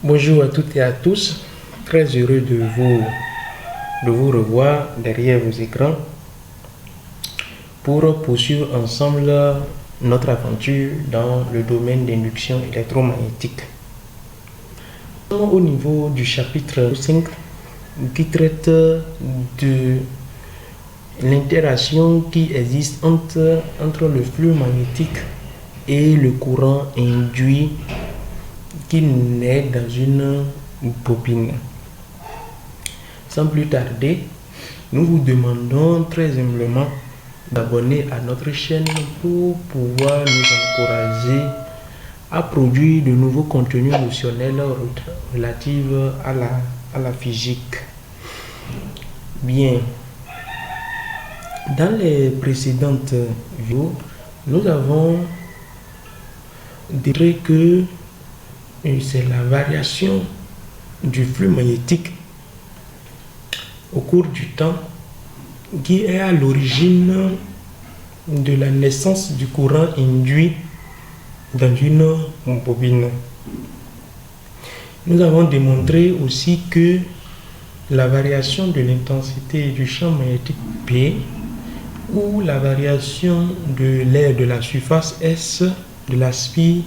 Bonjour à toutes et à tous, très heureux de vous revoir derrière vos écrans pour poursuivre ensemble notre aventure dans le domaine d'induction électromagnétique. Nous sommes au niveau du chapitre 5 qui traite de l'interaction qui existe entre le flux magnétique et le courant induit qui naît dans une bobine. Sans plus tarder, nous vous demandons très humblement d'abonner à notre chaîne pour pouvoir nous encourager à produire de nouveaux contenus notionnels relatifs à la physique. Bien, dans les précédentes vidéos, nous avons démontré que c'est la variation du flux magnétique au cours du temps qui est à l'origine de la naissance du courant induit dans une bobine. Nous avons démontré aussi que la variation de l'intensité du champ magnétique P ou la variation de l'air de la surface S de la spire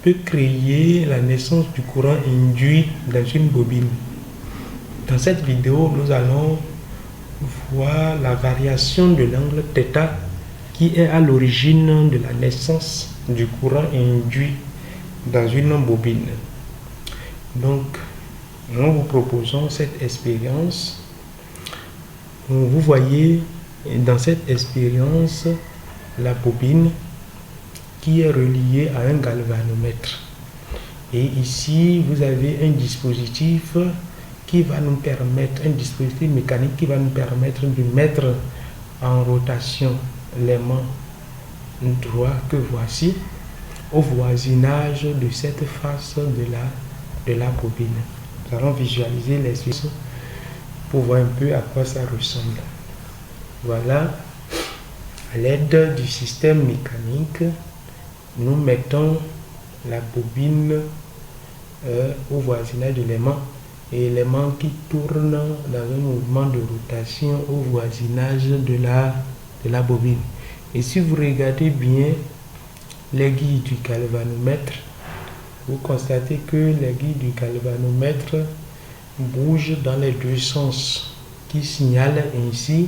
peut créer la naissance du courant induit dans une bobine. Dans cette vidéo, nous allons voir la variation de l'angle θ qui est à l'origine de la naissance du courant induit dans une bobine. Donc, nous vous proposons cette expérience. Vous voyez dans cette expérience la bobine qui est reliée à un galvanomètre. Et ici, vous avez un dispositif qui va nous permettre, un dispositif mécanique qui va nous permettre de mettre en rotation l'aimant droit que voici au voisinage de cette face de la bobine. Nous allons visualiser les suisses pour voir un peu à quoi ça ressemble. Voilà, à l'aide du système mécanique, nous mettons la bobine au voisinage de l'aimant et l'aimant qui tourne dans un mouvement de rotation au voisinage de la bobine. Et si vous regardez bien l'aiguille du galvanomètre, vous constatez que l'aiguille du galvanomètre bouge dans les deux sens, qui signale ainsi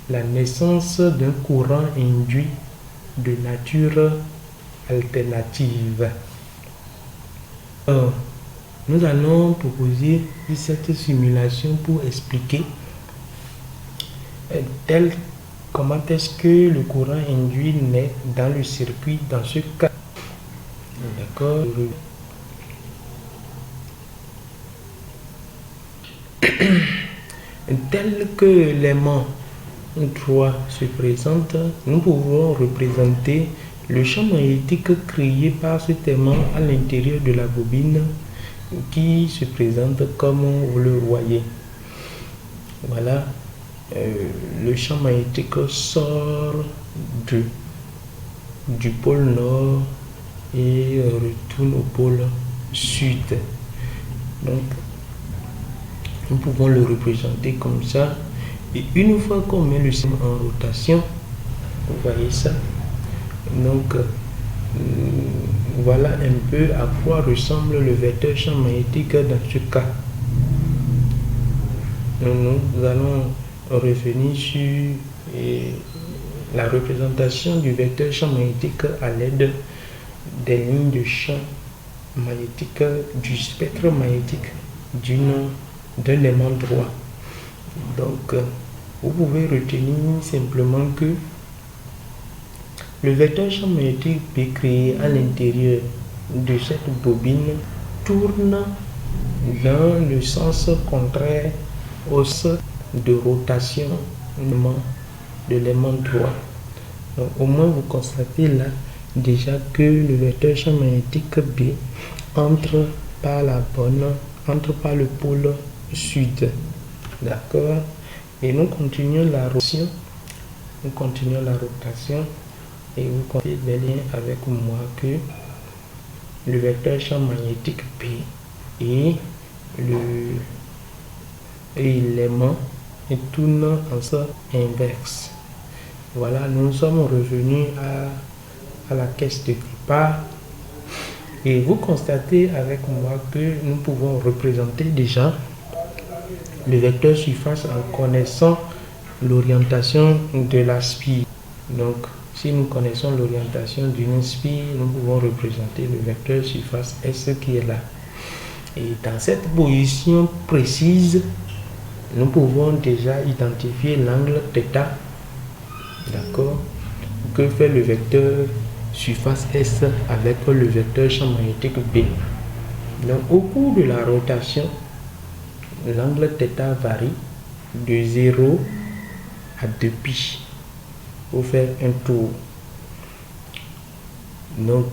la naissance d'un courant induit de nature alternative. Alors, nous allons proposer cette simulation pour expliquer comment est-ce que le courant induit naît dans le circuit dans ce cas. D'accord. Tel que l'aimant droit se présente, nous pouvons représenter le champ magnétique créé par cet aimant à l'intérieur de la bobine qui se présente comme vous le voyez. Voilà, le champ magnétique sort du pôle nord et retourne au pôle sud. Donc, nous pouvons le représenter comme ça. Et une fois qu'on met le système en rotation, vous voyez ça. Donc, voilà un peu à quoi ressemble le vecteur champ magnétique dans ce cas. Nous allons revenir sur la représentation du vecteur champ magnétique à l'aide des lignes de champ magnétique du spectre magnétique d'un aimant droit. Donc, vous pouvez retenir simplement que le vecteur champ magnétique P créé à l'intérieur de cette bobine tourne dans le sens contraire au sens de rotation de l'aimant droit. Donc, au moins vous constatez là déjà que le vecteur champ magnétique B entre par le pôle sud. D'accord. Et nous continuons la rotation. Et vous comptez bien avec moi que le vecteur champ magnétique P et l'aimant et tourne en sens inverse. Voilà, nous sommes revenus à la caisse de départ et vous constatez avec moi que nous pouvons représenter déjà le vecteur surface en connaissant l'orientation de la spire. Donc, si nous connaissons l'orientation d'une spire, nous pouvons représenter le vecteur surface S qui est là. Et dans cette position précise, nous pouvons déjà identifier l'angle θ, d'accord, que fait le vecteur surface S avec le vecteur champ magnétique B. Donc, au cours de la rotation, l'angle θ varie de 0 à 2π pour faire un tour. Donc,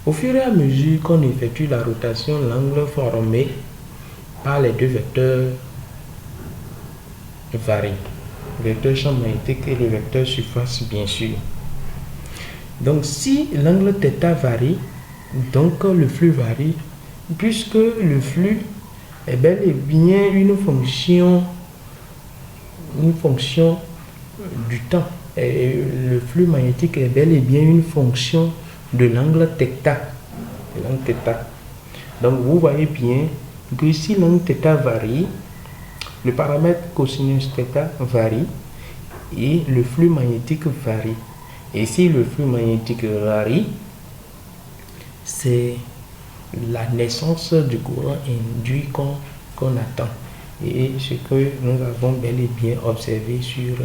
au fur et à mesure qu'on effectue la rotation, l'angle formé par les deux vecteurs varie. Le vecteur champ magnétique et le vecteur surface, bien sûr. Donc, si l'angle θ varie, donc le flux varie, puisque le flux est bel et bien une fonction du temps. Et le flux magnétique est bel et bien une fonction de l'angle θ. Donc, vous voyez bien que si l'angle θ varie, le paramètre cosinus θ varie et le flux magnétique varie. Et si le flux magnétique varie, c'est la naissance du courant induit qu'on attend. Et ce que nous avons bel et bien observé sur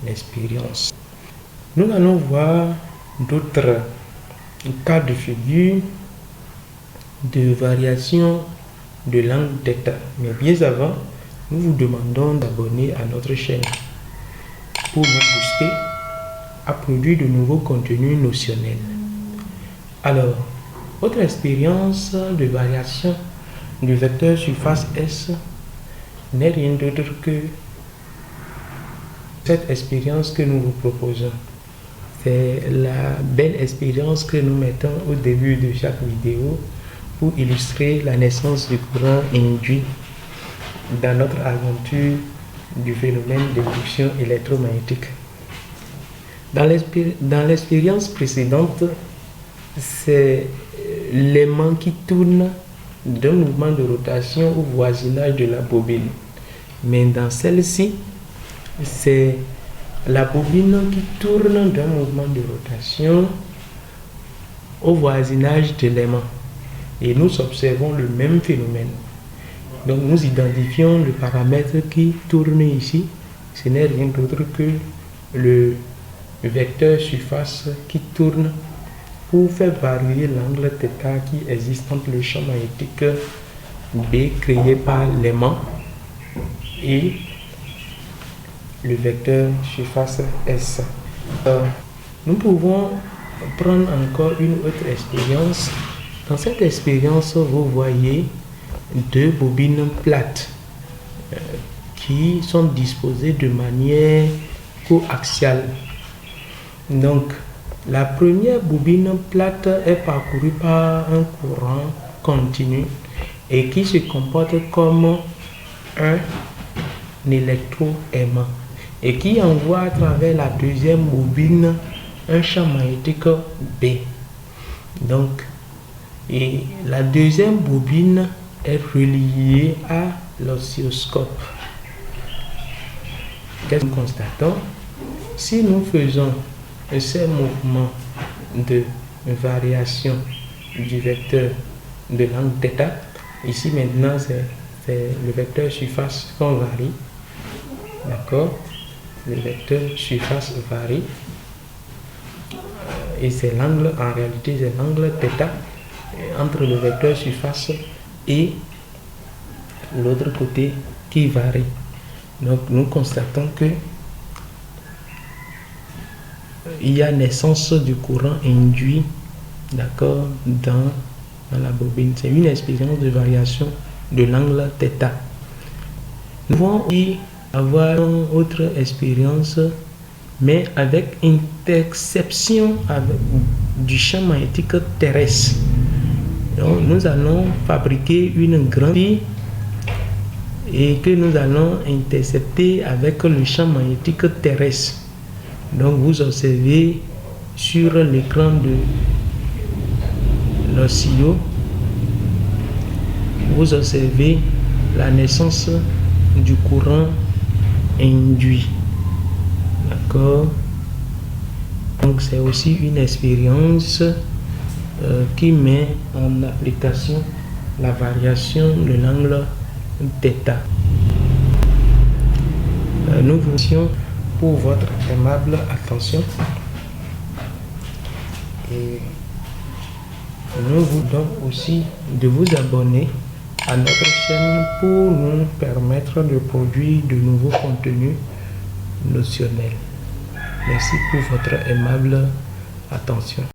l'expérience. Nous allons voir d'autres cas de figure de variation de l'angle θ. Mais bien avant, nous vous demandons d'abonner à notre chaîne pour nous booster à produire de nouveaux contenus notionnels. Alors, votre expérience de variation du vecteur surface S n'est rien d'autre que cette expérience que nous vous proposons. C'est la belle expérience que nous mettons au début de chaque vidéo pour illustrer la naissance du courant induit dans notre aventure du phénomène d'induction électromagnétique. Dans l'expérience précédente, c'est l'aimant qui tourne d'un mouvement de rotation au voisinage de la bobine. Mais dans celle-ci, c'est la bobine qui tourne d'un mouvement de rotation au voisinage de l'aimant. Et nous observons le même phénomène. Donc nous identifions le paramètre qui tourne ici. Ce n'est rien d'autre que le vecteur surface qui tourne pour faire varier l'angle θ qui existe entre le champ magnétique B créé par l'aimant et le vecteur surface S. Nous pouvons prendre encore une autre expérience. Dans cette expérience, vous voyez deux bobines plates qui sont disposées de manière coaxiale. Donc, la première bobine plate est parcourue par un courant continu et qui se comporte comme un électroaimant et qui envoie à travers la deuxième bobine un champ magnétique B. Donc, et la deuxième bobine est reliée à l'oscilloscope. Qu'est-ce que nous constatons? Si nous faisons ces mouvements de variation du vecteur de l'angle θ, ici maintenant c'est le vecteur surface qu'on varie, d'accord? Le vecteur surface varie et c'est l'angle, en réalité c'est l'angle θ entre le vecteur surface et l'autre côté qui varie. Donc nous constatons que il y a naissance du courant induit, d'accord, dans la bobine. C'est une expérience de variation de l'angle θ. Nous pouvons y avoir une autre expérience, mais avec une interception du champ magnétique terrestre. Donc nous allons fabriquer une grande et que nous allons intercepter avec le champ magnétique terrestre. Donc vous observez sur l'écran de l'oscillo, vous observez la naissance du courant induit. D'accord? Donc c'est aussi une expérience qui met en application la variation de l'angle θ. Nous vous remercions pour votre aimable attention et nous vous donnons aussi de vous abonner à notre chaîne pour nous permettre de produire de nouveaux contenus notionnels. Merci pour votre aimable attention.